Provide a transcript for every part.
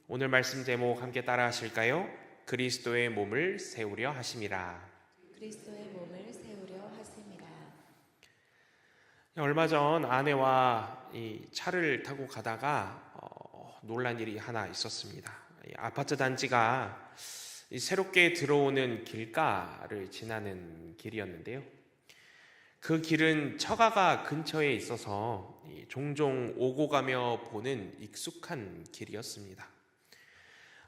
오늘 말씀 제목 함께 따라 하실까요? 그리스도의 몸을 세우려 하심이라. 그리스도의 몸을 세우려 하심이라. 얼마 전 아내와 이 차를 타고 가다가 놀란 일이 하나 있었습니다. 이 아파트 단지가 새롭게 들어오는 길가를 지나는 길이었는데요. 그 길은 처가가 근처에 있어서 종종 오고 가며 보는 익숙한 길이었습니다.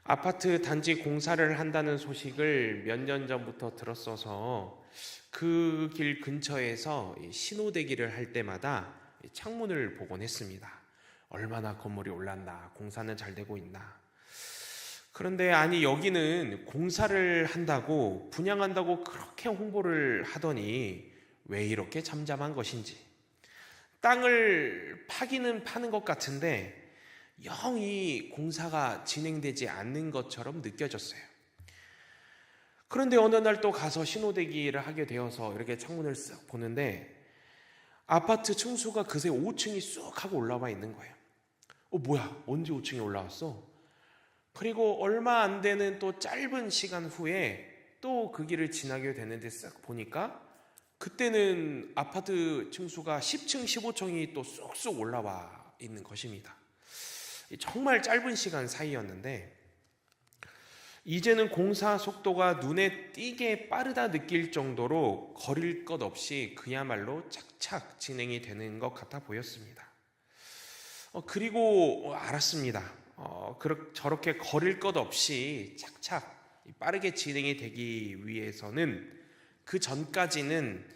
아파트 단지 공사를 한다는 소식을 몇 년 전부터 들었어서 그 길 근처에서 신호대기를 할 때마다 창문을 보곤 했습니다. 얼마나 건물이 올랐나, 공사는 잘 되고 있나. 그런데 아니 여기는 공사를 한다고 분양한다고 그렇게 홍보를 하더니 왜 이렇게 잠잠한 것인지, 땅을 파기는 파는 것 같은데 영 이 공사가 진행되지 않는 것처럼 느껴졌어요. 그런데 어느 날 또 가서 신호대기를 하게 되어서 이렇게 창문을 쓱 보는데 아파트 층수가 그새 5층이 쑥 하고 올라와 있는 거예요. 뭐야, 언제 5층에 올라왔어? 그리고 얼마 안 되는 또 짧은 시간 후에 또 그 길을 지나게 되는데 쓱 보니까 그때는 아파트 층수가 10층, 15층이 또 쑥쑥 올라와 있는 것입니다. 정말 짧은 시간 사이였는데 이제는 공사 속도가 눈에 띄게 빠르다 느낄 정도로 거릴 것 없이 그야말로 착착 진행이 되는 것 같아 보였습니다. 그리고 알았습니다. 저렇게 거릴 것 없이 착착 빠르게 진행이 되기 위해서는 그 전까지는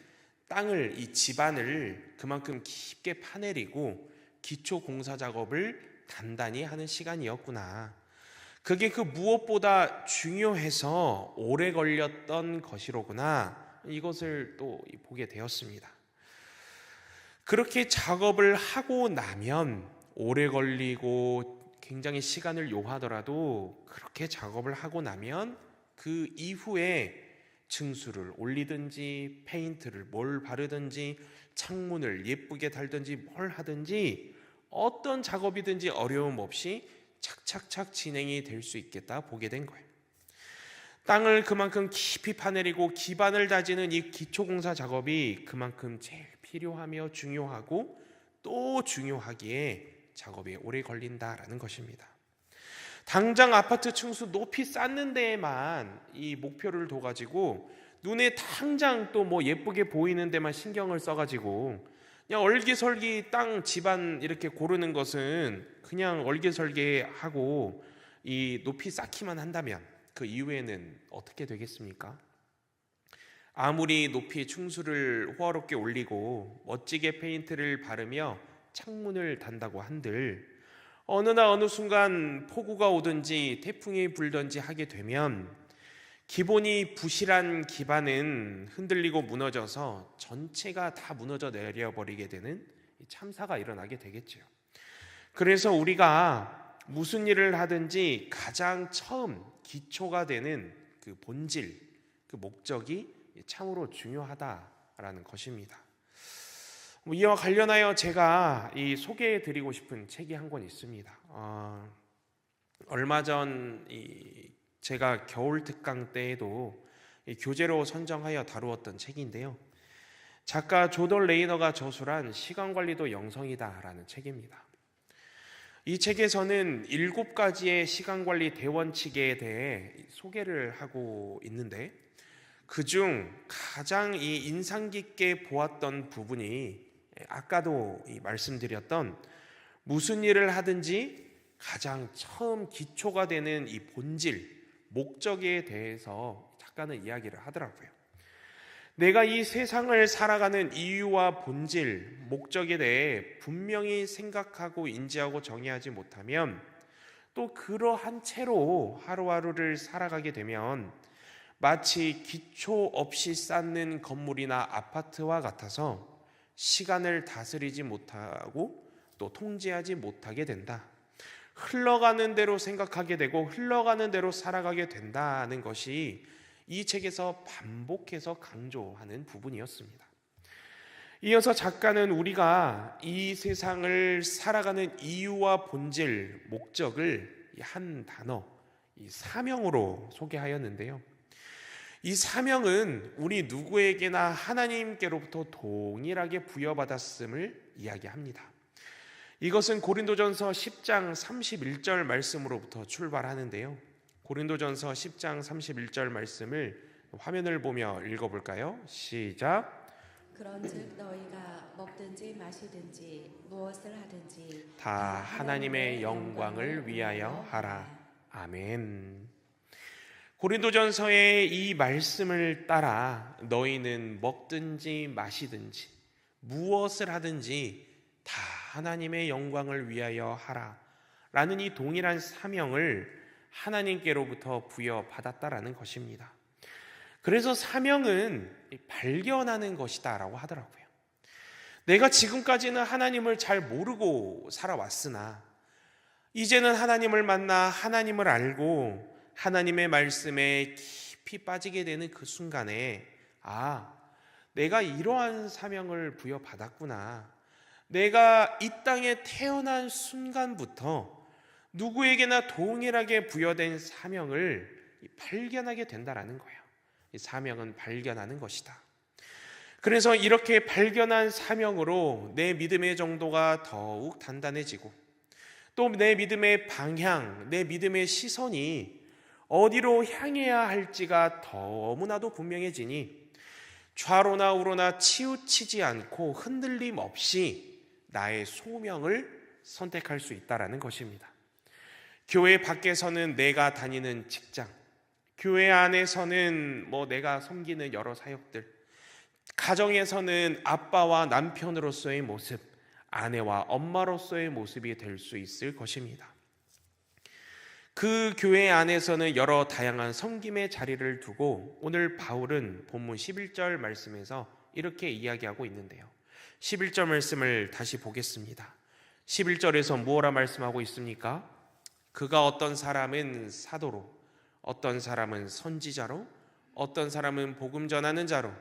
땅을, 이 집안을 그만큼 깊게 파내리고 기초 공사 작업을 단단히 하는 시간이었구나. 그게 그 무엇보다 중요해서 오래 걸렸던 것이로구나. 이것을 또 보게 되었습니다. 그렇게 작업을 하고 나면 오래 걸리고 굉장히 시간을 요하더라도 그렇게 작업을 하고 나면 그 이후에 층수를 올리든지 페인트를 뭘 바르든지 창문을 예쁘게 달든지 뭘 하든지 어떤 작업이든지 어려움 없이 착착착 진행이 될 수 있겠다 보게 된 거예요. 땅을 그만큼 깊이 파내리고 기반을 다지는 이 기초공사 작업이 그만큼 제일 필요하며 중요하고 또 중요하기에 작업이 오래 걸린다라는 것입니다. 당장 아파트 층수 높이 쌓는 데에만 이 목표를 둬가지고 눈에 당장 또 뭐 예쁘게 보이는 데만 신경을 써가지고 그냥 얼기설기 땅 집안 이렇게 고르는 것은 그냥 얼기설기하고 이 높이 쌓기만 한다면 그 이후에는 어떻게 되겠습니까? 아무리 높이 층수를 호화롭게 올리고 멋지게 페인트를 바르며 창문을 단다고 한들 어느 날 어느 순간 폭우가 오든지 태풍이 불든지 하게 되면 기본이 부실한 기반은 흔들리고 무너져서 전체가 다 무너져 내려버리게 되는 참사가 일어나게 되겠죠. 그래서 우리가 무슨 일을 하든지 가장 처음 기초가 되는 그 본질, 그 목적이 참으로 중요하다라는 것입니다. 이와 관련하여 제가 소개해드리고 싶은 책이 한 권 있습니다. 얼마 전 제가 겨울 특강 때에도 교재로 선정하여 다루었던 책인데요. 작가 조던 레이너가 저술한 시간관리도 영성이다라는 책입니다. 이 책에서는 7가지의 시간관리 대원칙에 대해 소개를 하고 있는데 그중 가장 인상 깊게 보았던 부분이 아까도 말씀드렸던 무슨 일을 하든지 가장 처음 기초가 되는 이 본질, 목적에 대해서 작가는 이야기를 하더라고요. 내가 이 세상을 살아가는 이유와 본질, 목적에 대해 분명히 생각하고 인지하고 정의하지 못하면 또 그러한 채로 하루하루를 살아가게 되면 마치 기초 없이 쌓는 건물이나 아파트와 같아서 시간을 다스리지 못하고 또 통제하지 못하게 된다. 흘러가는 대로 생각하게 되고 흘러가는 대로 살아가게 된다는 것이 이 책에서 반복해서 강조하는 부분이었습니다. 이어서 작가는 우리가 이 세상을 살아가는 이유와 본질, 목적을 이 한 단어, 이 사명으로 소개하였는데요. 이 사명은 우리 누구에게나 하나님께로부터 동일하게 부여받았음을 이야기합니다. 이것은 고린도전서 10장 31절 말씀으로부터 출발하는데요. 고린도전서 10장 31절 말씀을 화면을 보며 읽어볼까요? 시작. 그런즉 너희가 먹든지 마시든지 무엇을 하든지 다 하나님의 영광을 위하여 하라. 아멘. 고린도전서의 이 말씀을 따라 너희는 먹든지 마시든지 무엇을 하든지 다 하나님의 영광을 위하여 하라 라는 이 동일한 사명을 하나님께로부터 부여받았다라는 것입니다. 그래서 사명은 발견하는 것이다 라고 하더라고요. 내가 지금까지는 하나님을 잘 모르고 살아왔으나 이제는 하나님을 만나 하나님을 알고 하나님의 말씀에 깊이 빠지게 되는 그 순간에 내가 이러한 사명을 부여받았구나. 내가 이 땅에 태어난 순간부터 누구에게나 동일하게 부여된 사명을 발견하게 된다라는 거예요. 이 사명은 발견하는 것이다. 그래서 이렇게 발견한 사명으로 내 믿음의 정도가 더욱 단단해지고 또 내 믿음의 방향, 내 믿음의 시선이 어디로 향해야 할지가 너무나도 분명해지니 좌로나 우로나 치우치지 않고 흔들림 없이 나의 소명을 선택할 수 있다는 것입니다. 교회 밖에서는 내가 다니는 직장, 교회 안에서는 내가 섬기는 여러 사역들, 가정에서는 아빠와 남편으로서의 모습, 아내와 엄마로서의 모습이 될 수 있을 것입니다. 그 교회 안에서는 여러 다양한 섬김의 자리를 두고 오늘 바울은 본문 11절 말씀에서 이렇게 이야기하고 있는데요. 11절 말씀을 다시 보겠습니다. 11절에서 무엇라 말씀하고 있습니까? 그가 어떤 사람은 사도로, 어떤 사람은 선지자로, 어떤 사람은 복음 전하는 자로,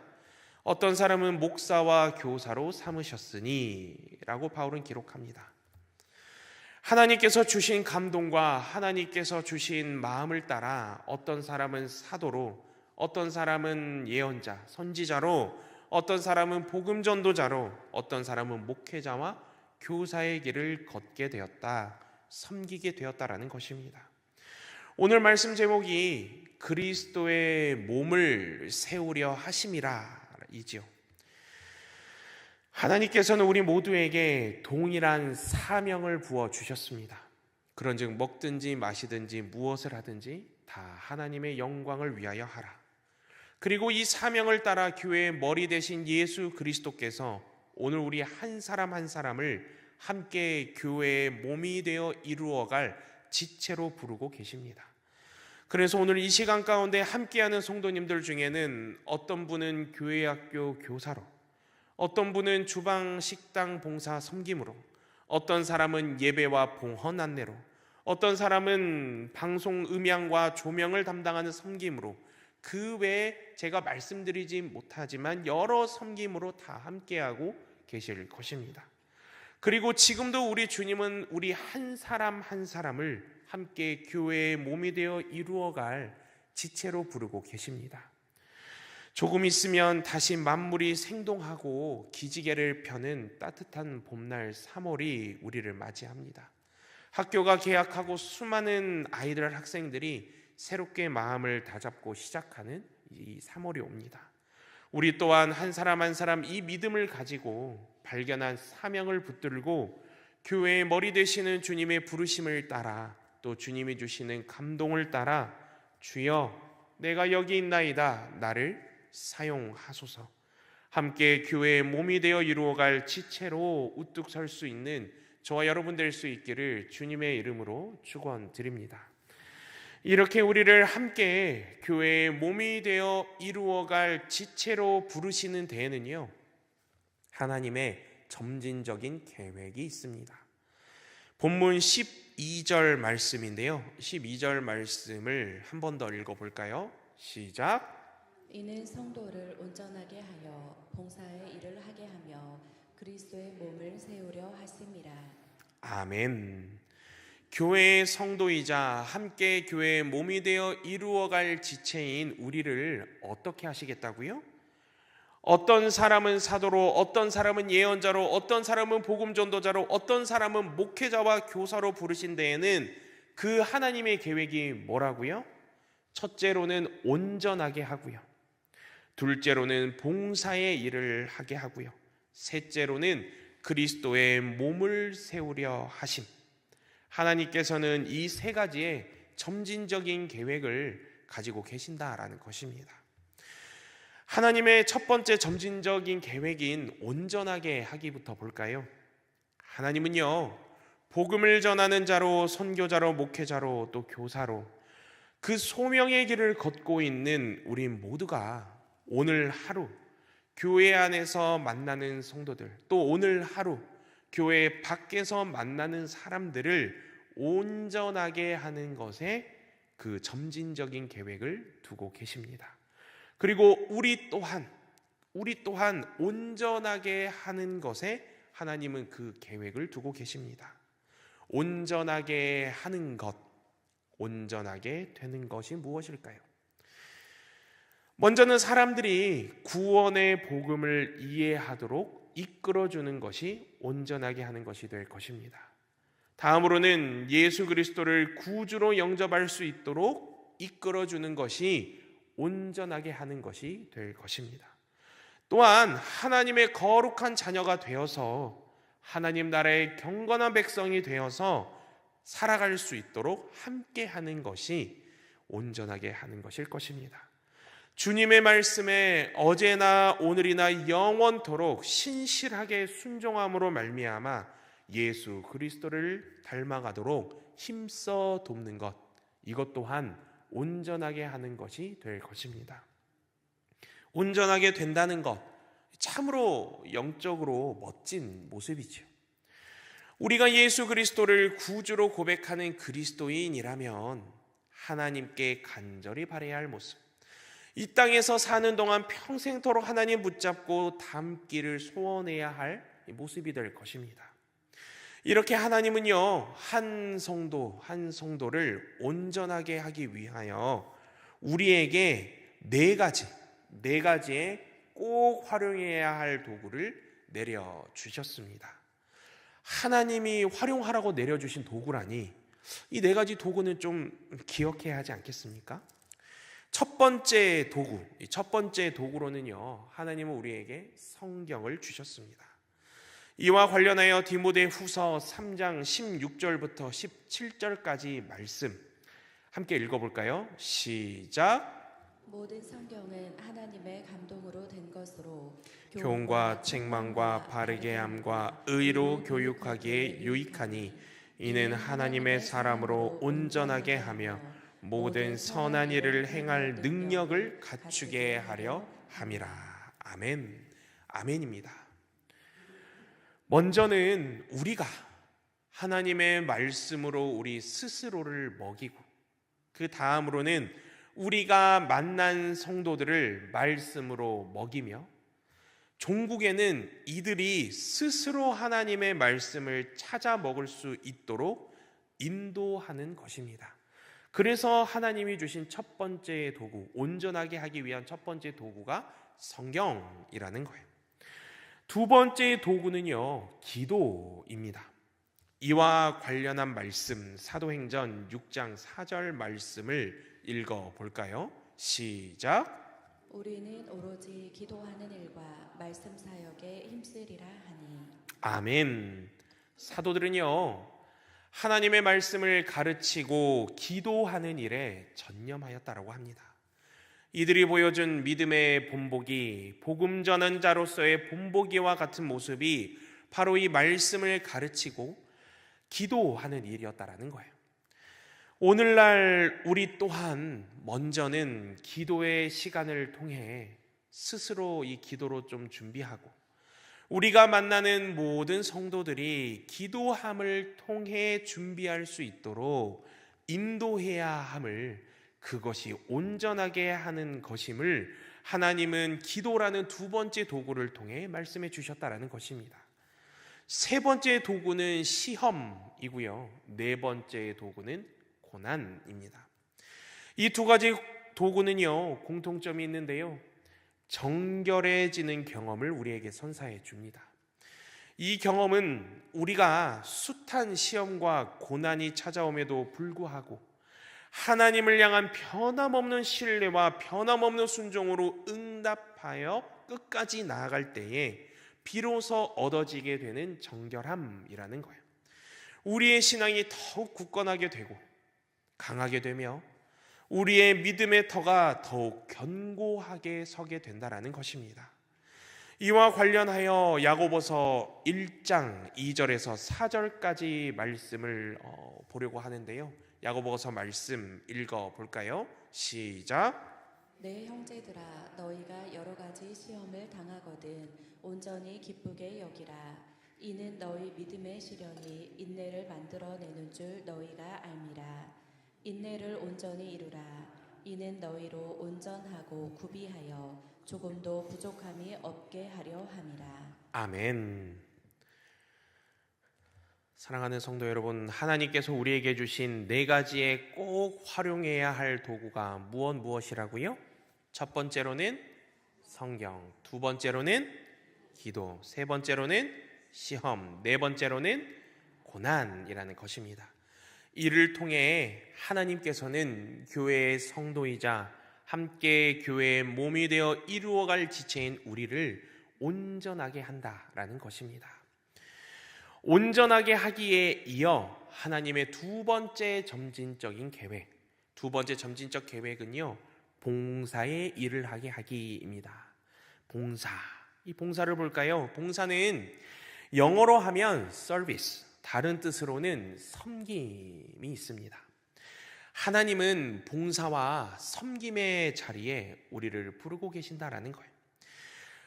어떤 사람은 목사와 교사로 삼으셨으니 라고 바울은 기록합니다. 하나님께서 주신 감동과 하나님께서 주신 마음을 따라 어떤 사람은 사도로, 어떤 사람은 예언자, 선지자로, 어떤 사람은 복음 전도자로, 어떤 사람은 목회자와 교사의 길을 걷게 되었다, 섬기게 되었다라는 것입니다. 오늘 말씀 제목이 그리스도의 몸을 세우려 하심이라 이지요. 하나님께서는 우리 모두에게 동일한 사명을 부어 주셨습니다. 그런즉 먹든지 마시든지 무엇을 하든지 다 하나님의 영광을 위하여 하라. 그리고 이 사명을 따라 교회의 머리 되신 예수 그리스도께서 오늘 우리 한 사람 한 사람을 함께 교회의 몸이 되어 이루어갈 지체로 부르고 계십니다. 그래서 오늘 이 시간 가운데 함께하는 성도님들 중에는 어떤 분은 교회학교 교사로, 어떤 분은 주방 식당 봉사 섬김으로, 어떤 사람은 예배와 봉헌 안내로, 어떤 사람은 방송 음향과 조명을 담당하는 섬김으로, 그 외에 제가 말씀드리지 못하지만 여러 섬김으로 다 함께하고 계실 것입니다. 그리고 지금도 우리 주님은 우리 한 사람 한 사람을 함께 교회의 몸이 되어 이루어갈 지체로 부르고 계십니다. 조금 있으면 다시 만물이 생동하고 기지개를 펴는 따뜻한 봄날 3월이 우리를 맞이합니다. 학교가 개학하고 수많은 아이들, 학생들이 새롭게 마음을 다잡고 시작하는 이 3월이 옵니다. 우리 또한 한 사람 한 사람 이 믿음을 가지고 발견한 사명을 붙들고 교회의 머리 되시는 주님의 부르심을 따라 또 주님이 주시는 감동을 따라 주여 내가 여기 있나이다 나를 사용하소서, 함께 교회의 몸이 되어 이루어갈 지체로 우뚝 설 수 있는 저와 여러분 될 수 있기를 주님의 이름으로 축원드립니다. 이렇게 우리를 함께 교회의 몸이 되어 이루어갈 지체로 부르시는 데에는요, 하나님의 점진적인 계획이 있습니다. 본문 12절 말씀인데요, 12절 말씀을 한 번 더 읽어볼까요? 시작. 이는 성도를 온전하게 하여 봉사의 일을 하게 하며 그리스도의 몸을 세우려 하심이라. 아멘. 교회의 성도이자 함께 교회의 몸이 되어 이루어갈 지체인 우리를 어떻게 하시겠다고요? 어떤 사람은 사도로, 어떤 사람은 예언자로, 어떤 사람은 복음 전도자로, 어떤 사람은 목회자와 교사로 부르신 데에는 그 하나님의 계획이 뭐라고요? 첫째로는 온전하게 하고요. 둘째로는 봉사의 일을 하게 하고요. 셋째로는 그리스도의 몸을 세우려 하심. 하나님께서는 이 세 가지의 점진적인 계획을 가지고 계신다라는 것입니다. 하나님의 첫 번째 점진적인 계획인 온전하게 하기부터 볼까요? 하나님은요, 복음을 전하는 자로, 선교자로, 목회자로, 또 교사로 그 소명의 길을 걷고 있는 우리 모두가 오늘 하루 교회 안에서 만나는 성도들, 또 오늘 하루 교회 밖에서 만나는 사람들을 온전하게 하는 것에 그 점진적인 계획을 두고 계십니다. 그리고 우리 또한 온전하게 하는 것에 하나님은 그 계획을 두고 계십니다. 온전하게 하는 것, 온전하게 되는 것이 무엇일까요? 먼저는 사람들이 구원의 복음을 이해하도록 이끌어주는 것이 온전하게 하는 것이 될 것입니다. 다음으로는 예수 그리스도를 구주로 영접할 수 있도록 이끌어주는 것이 온전하게 하는 것이 될 것입니다. 또한 하나님의 거룩한 자녀가 되어서 하나님 나라의 경건한 백성이 되어서 살아갈 수 있도록 함께 하는 것이 온전하게 하는 것일 것입니다. 주님의 말씀에 어제나 오늘이나 영원토록 신실하게 순종함으로 말미암아 예수 그리스도를 닮아가도록 힘써 돕는 것, 이것 또한 온전하게 하는 것이 될 것입니다. 온전하게 된다는 것, 참으로 영적으로 멋진 모습이죠. 우리가 예수 그리스도를 구주로 고백하는 그리스도인이라면 하나님께 간절히 바라야 할 모습, 이 땅에서 사는 동안 평생토록 하나님 붙잡고 닮기를 소원해야 할 모습이 될 것입니다. 이렇게 하나님은요, 한 성도를 온전하게 하기 위하여 우리에게 네 가지의 꼭 활용해야 할 도구를 내려주셨습니다. 하나님이 활용하라고 내려주신 도구라니 이 네 가지 도구는 좀 기억해야 하지 않겠습니까? 첫 번째 도구로는요, 하나님은 우리에게 성경을 주셨습니다. 이와 관련하여 디모데후서 3장 16절부터 17절까지 말씀 함께 읽어볼까요? 시작. 모든 성경은 하나님의 감동으로 된 것으로 교훈과 책망과 바르게 함과 의로 교육하기에 유익하니 이는 하나님의 사람으로 온전하게 하며 모든 선한 일을 행할 능력을 갖추게 하려 함이라. 아멘. 아멘입니다. 먼저는 우리가 하나님의 말씀으로 우리 스스로를 먹이고, 그 다음으로는 우리가 만난 성도들을 말씀으로 먹이며, 종국에는 이들이 스스로 하나님의 말씀을 찾아 먹을 수 있도록 인도하는 것입니다. 그래서 하나님이 주신 첫 번째 도구, 온전하게 하기 위한 첫 번째 도구가 성경이라는 거예요. 두 번째 도구는요, 기도입니다. 이와 관련한 말씀, 사도행전 6장 4절 말씀을 읽어볼까요? 시작. 우리는 오로지 기도하는 일과 말씀 사역에 힘쓰리라 하니. 아멘. 사도들은요, 하나님의 말씀을 가르치고 기도하는 일에 전념하였다라고 합니다. 이들이 보여준 믿음의 본보기, 복음 전한 자로서의 본보기와 같은 모습이 바로 이 말씀을 가르치고 기도하는 일이었다라는 거예요. 오늘날 우리 또한 먼저는 기도의 시간을 통해 스스로 이 기도로 좀 준비하고, 우리가 만나는 모든 성도들이 기도함을 통해 준비할 수 있도록 인도해야 함을, 그것이 온전하게 하는 것임을 하나님은 기도라는 두 번째 도구를 통해 말씀해 주셨다라는 것입니다. 세 번째 도구는 시험이고요. 네 번째 도구는 고난입니다. 이 두 가지 도구는요, 공통점이 있는데요. 정결해지는 경험을 우리에게 선사해 줍니다. 이 경험은 우리가 숱한 시험과 고난이 찾아옴에도 불구하고 하나님을 향한 변함없는 신뢰와 변함없는 순종으로 응답하여 끝까지 나아갈 때에 비로소 얻어지게 되는 정결함이라는 거예요. 우리의 신앙이 더욱 굳건하게 되고 강하게 되며 우리의 믿음의 터가 더욱 견고하게 서게 된다는 것입니다. 이와 관련하여 야고보서 1장 2절에서 4절까지 말씀을 보려고 하는데요. 야고보서 말씀 읽어볼까요? 시작. 내 형제들아, 너희가 여러 가지 시험을 당하거든 온전히 기쁘게 여기라. 이는 너희 믿음의 시련이 인내를 만들어내는 줄 너희가 알미라. 인내를 온전히 이루라. 이는 너희로 온전하고 구비하여 조금도 부족함이 없게 하려 함이라. 아멘. 사랑하는 성도 여러분, 하나님께서 우리에게 주신 네 가지의 꼭 활용해야 할 도구가 무엇이라고요? 첫 번째로는 성경, 두 번째로는 기도, 세 번째로는 시험, 네 번째로는 고난이라는 것입니다. 이를 통해 하나님께서는 교회의 성도이자 함께 교회의 몸이 되어 이루어갈 지체인 우리를 온전하게 한다라는 것입니다. 온전하게 하기에 이어 하나님의 두 번째 점진적 계획은요, 봉사의 일을 하게 하기입니다. 봉사, 이 봉사를 볼까요? 봉사는 영어로 하면 서비스, 다른 뜻으로는 섬김이 있습니다. 하나님은 봉사와 섬김의 자리에 우리를 부르고 계신다라는 거예요.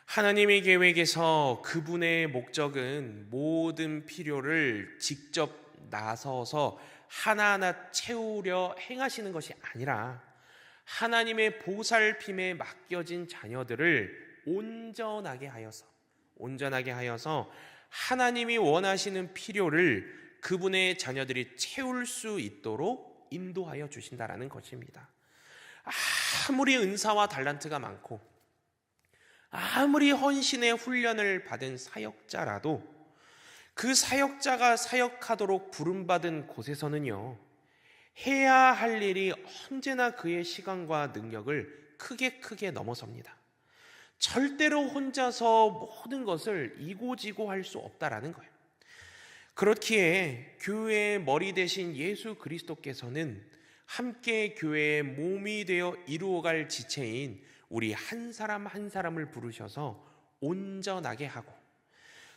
하나님의 계획에서 그분의 목적은 모든 필요를 직접 나서서 하나하나 채우려 행하시는 것이 아니라 하나님의 보살핌에 맡겨진 자녀들을 온전하게 하여서 하나님이 원하시는 필요를 그분의 자녀들이 채울 수 있도록 인도하여 주신다라는 것입니다. 아무리 은사와 달란트가 많고 아무리 헌신의 훈련을 받은 사역자라도 그 사역자가 사역하도록 부름받은 곳에서는요, 해야 할 일이 언제나 그의 시간과 능력을 크게 넘어섭니다. 절대로 혼자서 모든 것을 이고지고 할 수 없다라는 거예요. 그렇기에 교회의 머리 대신 예수 그리스도께서는 함께 교회의 몸이 되어 이루어갈 지체인 우리 한 사람 한 사람을 부르셔서 온전하게 하고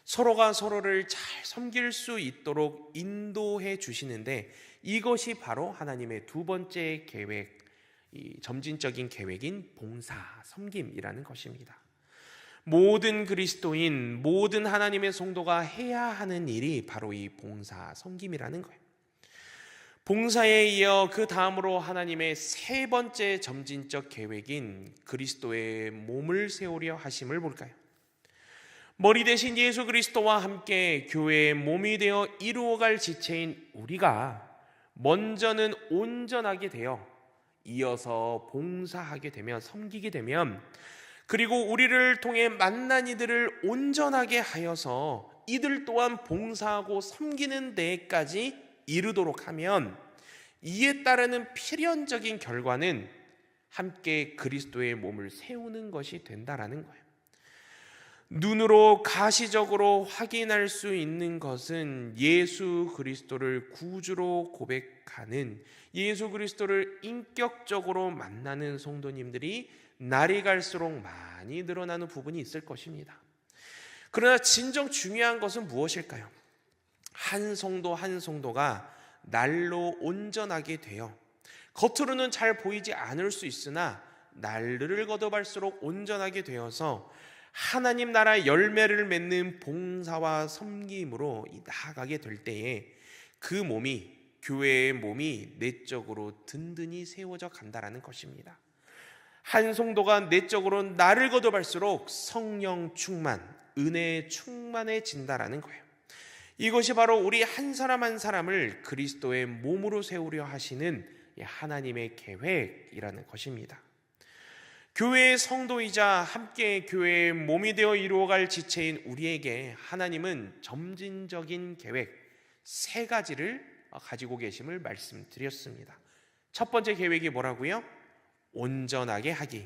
서로가 서로를 잘 섬길 수 있도록 인도해 주시는데, 이것이 바로 하나님의 두 번째 계획, 이 점진적인 계획인 봉사, 섬김이라는 것입니다. 모든 그리스도인, 모든 하나님의 성도가 해야 하는 일이 바로 이 봉사, 섬김이라는 거예요. 봉사에 이어 그 다음으로 하나님의 세 번째 점진적 계획인 그리스도의 몸을 세우려 하심을 볼까요? 머리 대신 예수 그리스도와 함께 교회의 몸이 되어 이루어갈 지체인 우리가 먼저는 온전하게 되어 이어서 봉사하게 되면, 섬기게 되면, 그리고 우리를 통해 만난 이들을 온전하게 하여서 이들 또한 봉사하고 섬기는 데까지 이르도록 하면, 이에 따르는 필연적인 결과는 함께 그리스도의 몸을 세우는 것이 된다라는 거예요. 눈으로 가시적으로 확인할 수 있는 것은 예수 그리스도를 구주로 고백하는, 예수 그리스도를 인격적으로 만나는 성도님들이 날이 갈수록 많이 늘어나는 부분이 있을 것입니다. 그러나 진정 중요한 것은 무엇일까요? 한 성도 한 성도가 날로 온전하게 되어 겉으로는 잘 보이지 않을 수 있으나 날들을 거듭할수록 온전하게 되어서 하나님 나라 열매를 맺는 봉사와 섬김으로 나아가게 될 때에 그 몸이, 교회의 몸이 내적으로 든든히 세워져 간다라는 것입니다. 한 성도가 내적으로 날을 거듭할수록 성령 충만, 은혜에 충만해진다라는 거예요. 이것이 바로 우리 한 사람 한 사람을 그리스도의 몸으로 세우려 하시는 하나님의 계획이라는 것입니다. 교회의 성도이자 함께 교회의 몸이 되어 이루어갈 지체인 우리에게 하나님은 점진적인 계획 3가지를 가지고 계심을 말씀드렸습니다. 첫 번째 계획이 뭐라고요? 온전하게 하기.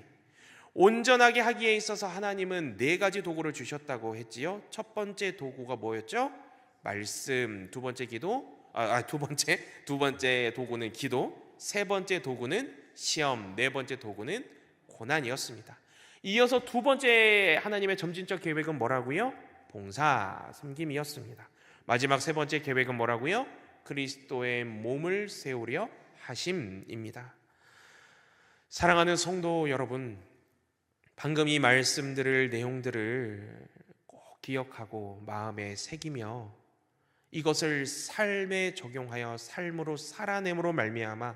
온전하게 하기에 있어서 하나님은 4가지 도구를 주셨다고 했지요. 첫 번째 도구가 뭐였죠? 말씀. 두 번째 도구는 기도. 3번째 도구는 시험. 4번째 도구는 고난이었습니다. 이어서 2번째 하나님의 점진적 계획은 뭐라고요? 봉사, 섬김이었습니다. 마지막 3번째 계획은 뭐라고요? 그리스도의 몸을 세우려 하심입니다. 사랑하는 성도 여러분, 방금 이 말씀들을 내용들을 꼭 기억하고 마음에 새기며 이것을 삶에 적용하여 삶으로 살아냄으로 말미암아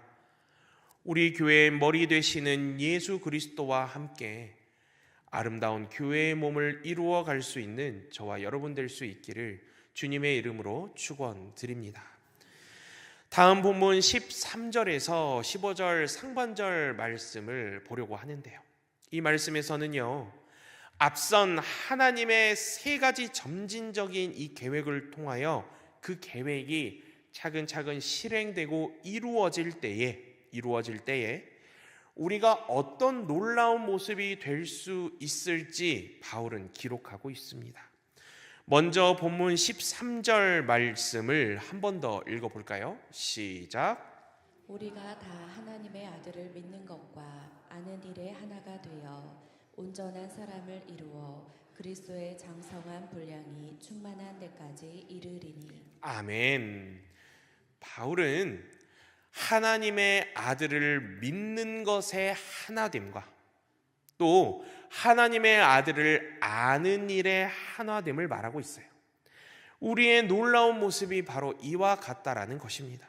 우리 교회의 머리 되시는 예수 그리스도와 함께 아름다운 교회의 몸을 이루어 갈 수 있는 저와 여러분 될 수 있기를 주님의 이름으로 축원드립니다. 다음 본문 13절에서 15절 상반절 말씀을 보려고 하는데요. 이 말씀에서는요, 앞선 하나님의 3가지 점진적인 이 계획을 통하여 그 계획이 차근차근 실행되고 이루어질 때에 우리가 어떤 놀라운 모습이 될 수 있을지 바울은 기록하고 있습니다. 먼저 본문 13절 말씀을 한 번 더 읽어볼까요? 시작. 우리가 다 하나님의 아들을 믿는 것과 아는 일에 하나가 되어 온전한 사람을 이루어 그리스도의 장성한 분량이 충만한 데까지 이르리니. 아멘. 바울은 하나님의 아들을 믿는 것의 하나됨과 또 하나님의 아들을 아는 일의 하나됨을 말하고 있어요. 우리의 놀라운 모습이 바로 이와 같다라는 것입니다.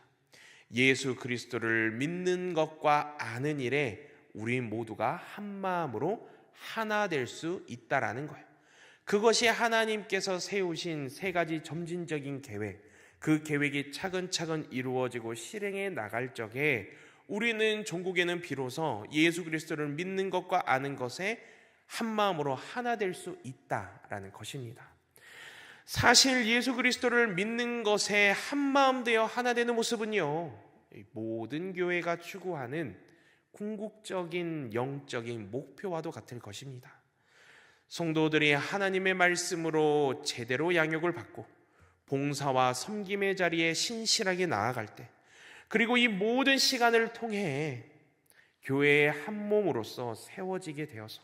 예수 그리스도를 믿는 것과 아는 일에 우리 모두가 한 마음으로 하나 될 수 있다라는 거예요. 그것이 하나님께서 세우신 3가지 점진적인 계획, 그 계획이 차근차근 이루어지고 실행해 나갈 적에 우리는 종국에는 비로소 예수 그리스도를 믿는 것과 아는 것에 한 마음으로 하나 될 수 있다라는 것입니다. 사실 예수 그리스도를 믿는 것에 한 마음 되어 하나 되는 모습은요, 모든 교회가 추구하는 궁극적인 영적인 목표와도 같을 것입니다. 성도들이 하나님의 말씀으로 제대로 양육을 받고 봉사와 섬김의 자리에 신실하게 나아갈 때, 그리고 이 모든 시간을 통해 교회의 한 몸으로서 세워지게 되어서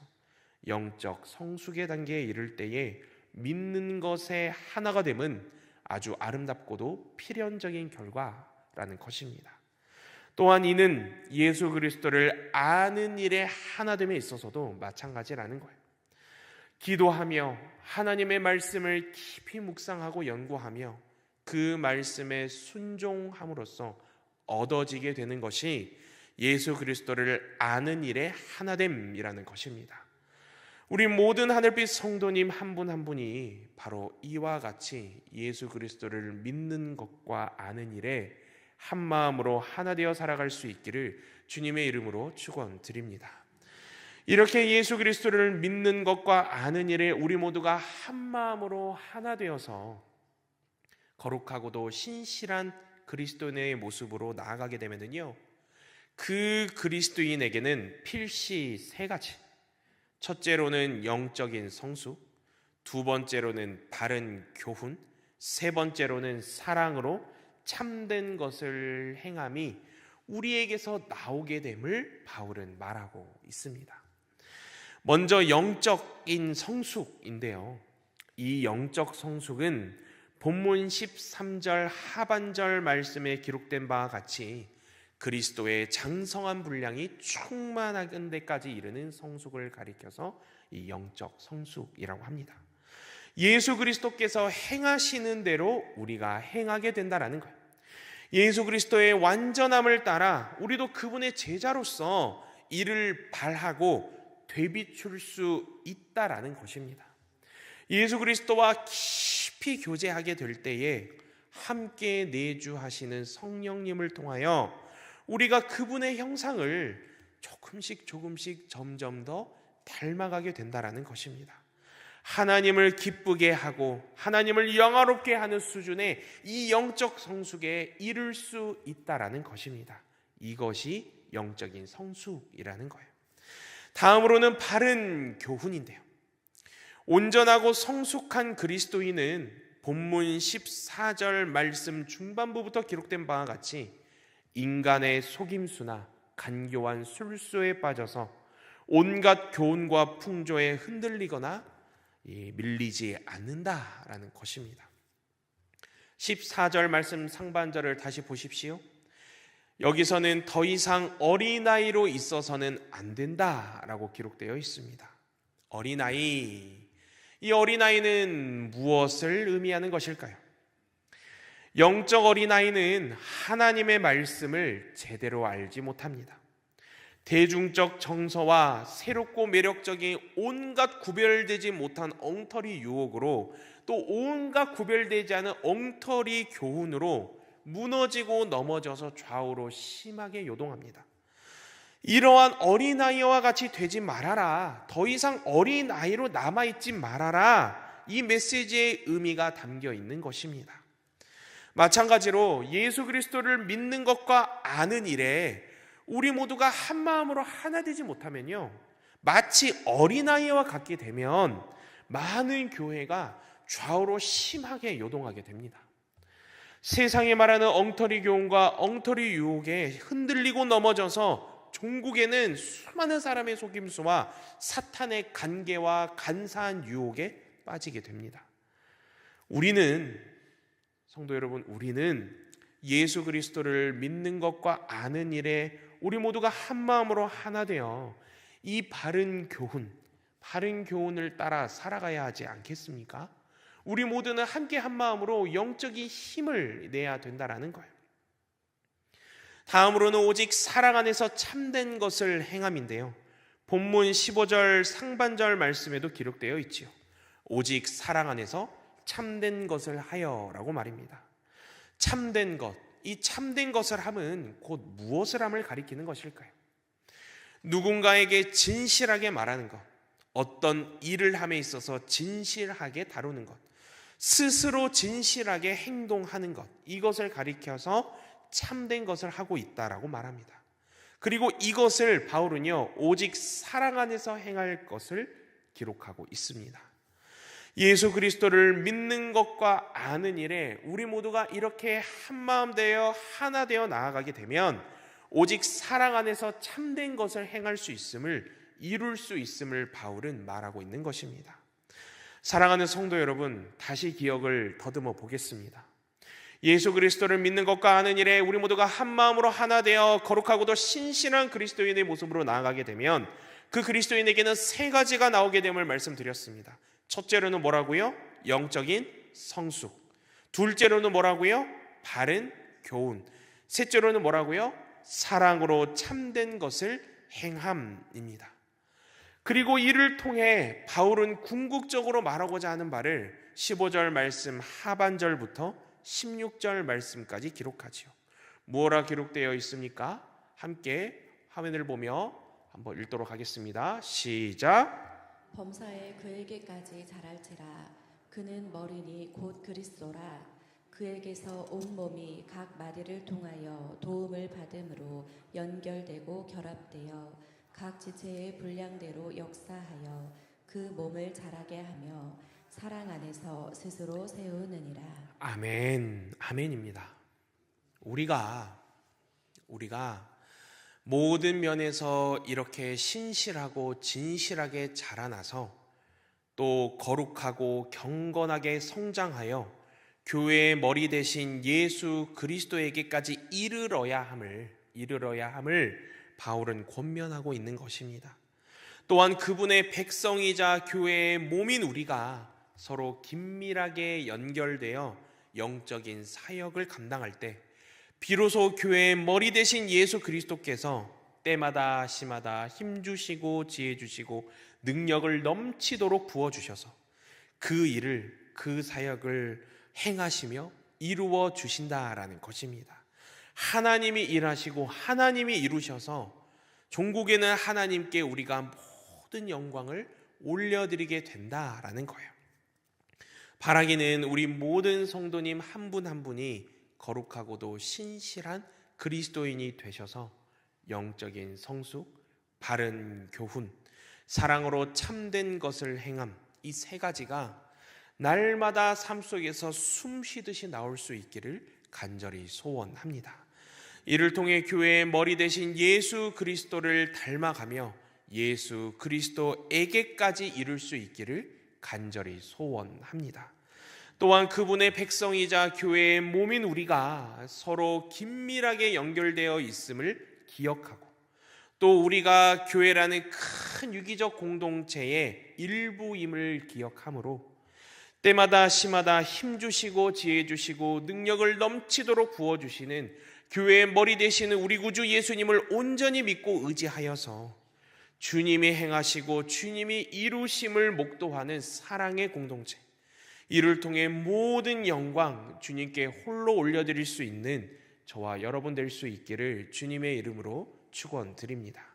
영적 성숙의 단계에 이를 때에 믿는 것의 하나가 됨은 아주 아름답고도 필연적인 결과라는 것입니다. 또한 이는 예수 그리스도를 아는 일의 하나됨에 있어서도 마찬가지라는 거예요. 기도하며 하나님의 말씀을 깊이 묵상하고 연구하며 그 말씀에 순종함으로써 얻어지게 되는 것이 예수 그리스도를 아는 일의 하나됨이라는 것입니다. 우리 모든 하늘빛 성도님 한 분 한 분이 바로 이와 같이 예수 그리스도를 믿는 것과 아는 일에 한 마음으로 하나 되어 살아갈 수 있기를 주님의 이름으로 축원드립니다. 이렇게 예수 그리스도를 믿는 것과 아는 일에 우리 모두가 한 마음으로 하나 되어서 거룩하고도 신실한 그리스도인의 모습으로 나아가게 되면요, 그 그리스도인에게는 필시 3가지. 첫째로는 영적인 성숙, 2번째로는 바른 교훈, 3번째로는 사랑으로 참된 것을 행함이 우리에게서 나오게 됨을 바울은 말하고 있습니다. 먼저 영적인 성숙인데요, 이 영적 성숙은 본문 13절 하반절 말씀에 기록된 바와 같이 그리스도의 장성한 분량이 충만한 데까지 이르는 성숙을 가리켜서 이 영적 성숙이라고 합니다. 예수 그리스도께서 행하시는 대로 우리가 행하게 된다라는 거예요. 예수 그리스도의 완전함을 따라 우리도 그분의 제자로서 이를 발하고 되비출 수 있다라는 것입니다. 예수 그리스도와 깊이 깊이 교제하게 될 때에 함께 내주하시는 성령님을 통하여 우리가 그분의 형상을 조금씩 점점 더 닮아가게 된다라는 것입니다. 하나님을 기쁘게 하고 하나님을 영화롭게 하는 수준의 이 영적 성숙에 이를 수 있다라는 것입니다. 이것이 영적인 성숙이라는 거예요. 다음으로는 바른 교훈인데요. 온전하고 성숙한 그리스도인은 본문 14절 말씀 중반부부터 기록된 바와 같이 인간의 속임수나 간교한 술수에 빠져서 온갖 교훈과 풍조에 흔들리거나 밀리지 않는다라는 것입니다. 14절 말씀 상반절을 다시 보십시오. 여기서는 더 이상 어린아이로 있어서는 안 된다라고 기록되어 있습니다. 어린아이, 이 어린아이는 무엇을 의미하는 것일까요? 영적 어린아이는 하나님의 말씀을 제대로 알지 못합니다. 대중적 정서와 새롭고 매력적인 온갖 구별되지 못한 엉터리 유혹으로 또 온갖 구별되지 않은 엉터리 교훈으로 무너지고 넘어져서 좌우로 심하게 요동합니다. 이러한 어린아이와 같이 되지 말아라, 더 이상 어린아이로 남아있지 말아라, 이 메시지의 의미가 담겨 있는 것입니다. 마찬가지로 예수 그리스도를 믿는 것과 아는 일에 우리 모두가 한 마음으로 하나 되지 못하면요, 마치 어린아이와 같게 되면 많은 교회가 좌우로 심하게 요동하게 됩니다. 세상에 말하는 엉터리 교훈과 엉터리 유혹에 흔들리고 넘어져서 종국에는 수많은 사람의 속임수와 사탄의 간계와 간사한 유혹에 빠지게 됩니다. 성도 여러분, 우리는 예수 그리스도를 믿는 것과 아는 일에 우리 모두가 한 마음으로 하나 되어 이 바른 교훈을 따라 살아가야 하지 않겠습니까? 우리 모두는 함께 한 마음으로 영적인 힘을 내야 된다라는 거예요. 다음으로는 오직 사랑 안에서 참된 것을 행함인데요. 본문 15절 상반절 말씀에도 기록되어 있지요. 오직 사랑 안에서 참된 것을 하여라고 말입니다. 참된 것, 이 참된 것을 함은 곧 무엇을 함을 가리키는 것일까요? 누군가에게 진실하게 말하는 것, 어떤 일을 함에 있어서 진실하게 다루는 것, 스스로 진실하게 행동하는 것, 이것을 가리켜서 참된 것을 하고 있다라고 말합니다. 그리고 이것을 바울은요, 오직 사랑 안에서 행할 것을 기록하고 있습니다. 예수 그리스도를 믿는 것과 아는 일에 우리 모두가 이렇게 한마음 되어 하나 되어 나아가게 되면 오직 사랑 안에서 참된 것을 행할 수 있음을, 이룰 수 있음을 바울은 말하고 있는 것입니다. 사랑하는 성도 여러분, 다시 기억을 더듬어 보겠습니다. 예수 그리스도를 믿는 것과 아는 일에 우리 모두가 한마음으로 하나 되어 거룩하고도 신실한 그리스도인의 모습으로 나아가게 되면 그 그리스도인에게는 세 가지가 나오게 됨을 말씀드렸습니다. 첫째로는 뭐라고요? 영적인 성숙. 둘째로는 뭐라고요? 바른 교훈. 셋째로는 뭐라고요? 사랑으로 참된 것을 행함입니다. 그리고 이를 통해 바울은 궁극적으로 말하고자 하는 바를 15절 말씀 하반절부터 16절 말씀까지 기록하지요. 무엇라 기록되어 있습니까? 함께 화면을 보며 한번 읽도록 하겠습니다. 시작. 범사에 그에게까지 자랄지라. 그는 머리니 곧 그리스도라. 그에게서 온 몸이 각 마디를 통하여 도움을 받음으로 연결되고 결합되어 각 지체의 분량대로 역사하여 그 몸을 자라게 하며 사랑 안에서 스스로 세우느니라. 아멘. 아멘입니다. 우리가 모든 면에서 이렇게 신실하고 진실하게 자라나서 또 거룩하고 경건하게 성장하여 교회의 머리 대신 예수 그리스도에게까지 이르러야 함을 바울은 권면하고 있는 것입니다. 또한 그분의 백성이자 교회의 몸인 우리가 서로 긴밀하게 연결되어 영적인 사역을 감당할 때 비로소 교회의 머리 대신 예수 그리스도께서 때마다 시마다 힘주시고 지혜주시고 능력을 넘치도록 부어주셔서 그 일을 그 사역을 행하시며 이루어 주신다라는 것입니다. 하나님이 일하시고 하나님이 이루셔서 종국에는 하나님께 우리가 모든 영광을 올려드리게 된다라는 거예요. 바라기는 우리 모든 성도님 한 분 한 분이 거룩하고도 신실한 그리스도인이 되셔서 영적인 성숙, 바른 교훈, 사랑으로 참된 것을 행함, 이 세 가지가 날마다 삶 속에서 숨 쉬듯이 나올 수 있기를 간절히 소원합니다. 이를 통해 교회의 머리 대신 예수 그리스도를 닮아가며 예수 그리스도에게까지 이룰 수 있기를 간절히 소원합니다. 또한 그분의 백성이자 교회의 몸인 우리가 서로 긴밀하게 연결되어 있음을 기억하고, 또 우리가 교회라는 큰 유기적 공동체의 일부임을 기억하므로 때마다 시마다 힘주시고 지혜주시고 능력을 넘치도록 부어주시는 교회의 머리 되시는 우리 구주 예수님을 온전히 믿고 의지하여서 주님이 행하시고 주님이 이루심을 목도하는 사랑의 공동체, 이를 통해 모든 영광 주님께 홀로 올려드릴 수 있는 저와 여러분 될 수 있기를 주님의 이름으로 축원드립니다.